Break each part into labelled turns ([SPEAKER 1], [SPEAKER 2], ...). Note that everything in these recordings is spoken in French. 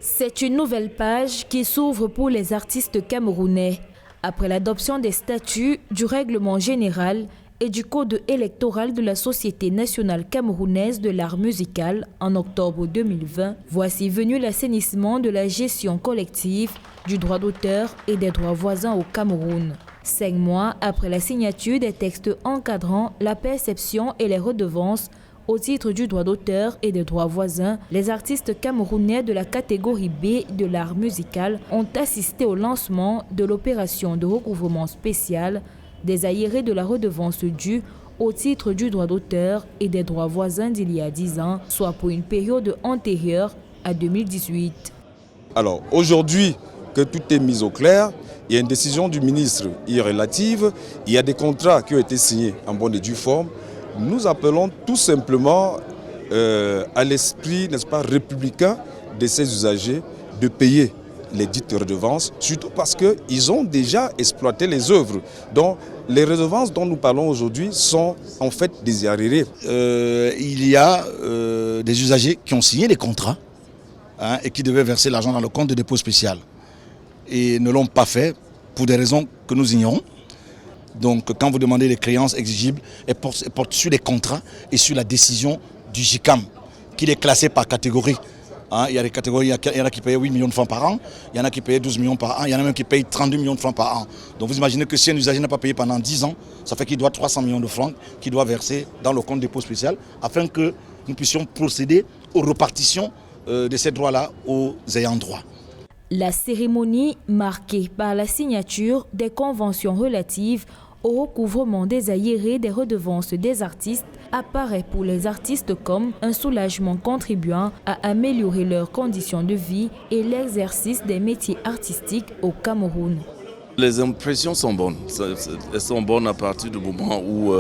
[SPEAKER 1] C'est une nouvelle page qui s'ouvre pour les artistes camerounais. Après l'adoption des statuts, du règlement général et du code électoral de la Société nationale camerounaise de l'art musical en octobre 2020, voici venu l'assainissement de la gestion collective du droit d'auteur et des droits voisins au Cameroun. 5 mois après la signature des textes encadrant la perception et les redevances au titre du droit d'auteur et des droits voisins, les artistes camerounais de la catégorie B de l'art musical ont assisté au lancement de l'opération de recouvrement spécial des aérés de la redevance due au titre du droit d'auteur et des droits voisins d'il y a 10 ans, soit pour une période antérieure à 2018.
[SPEAKER 2] Alors aujourd'hui que tout est mis au clair, il y a une décision du ministre relative, il y a des contrats qui ont été signés en bonne et due forme. Nous appelons tout simplement à l'esprit, n'est-ce pas, républicain de ces usagers de payer les dites redevances, surtout parce qu'ils ont déjà exploité les œuvres. Donc les redevances dont nous parlons aujourd'hui sont en fait des arriérés.
[SPEAKER 3] Il y a des usagers qui ont signé des contrats et qui devaient verser l'argent dans le compte de dépôt spécial et ne l'ont pas fait pour des raisons que nous ignorons. Donc quand vous demandez les créances exigibles, elles portent sur les contrats et sur la décision du JICAM, qui est classé par catégorie. Il y a des catégories, il y en a qui payent 8 millions de francs par an, il y en a qui payent 12 millions par an, il y en a même qui payent 32 millions de francs par an. Donc vous imaginez que si un usager n'a pas payé pendant 10 ans, ça fait qu'il doit 300 millions de francs qu'il doit verser dans le compte dépôt spécial afin que nous puissions procéder aux repartitions de ces droits-là aux ayants droit.
[SPEAKER 1] La cérémonie, marquée par la signature des conventions relatives au recouvrement des aérés des redevances des artistes, apparaît pour les artistes comme un soulagement contribuant à améliorer leurs conditions de vie et l'exercice des métiers artistiques au Cameroun.
[SPEAKER 4] Les impressions sont bonnes. Elles sont bonnes à partir du moment où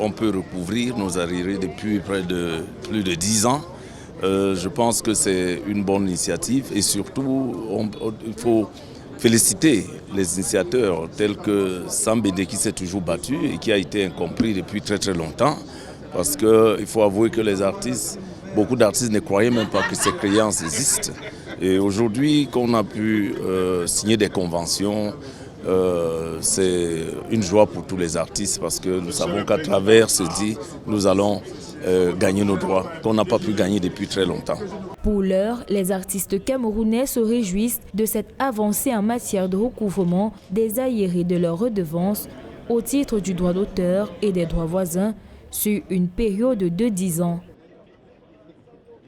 [SPEAKER 4] on peut recouvrir nos arriérés depuis plus de 10 ans. Je pense que c'est une bonne initiative et surtout il faut féliciter les initiateurs tels que Sambédé qui s'est toujours battu et qui a été incompris depuis très longtemps parce qu'il faut avouer que les artistes, beaucoup d'artistes ne croyaient même pas que ces créances existent et aujourd'hui qu'on a pu signer des conventions, c'est une joie pour tous les artistes parce que nous savons qu'à travers ceci, nous allons gagner nos droits qu'on n'a pas pu gagner depuis très longtemps.
[SPEAKER 1] Pour l'heure, les artistes camerounais se réjouissent de cette avancée en matière de recouvrement des aérés de leurs redevances au titre du droit d'auteur et des droits voisins sur une période de 10 ans.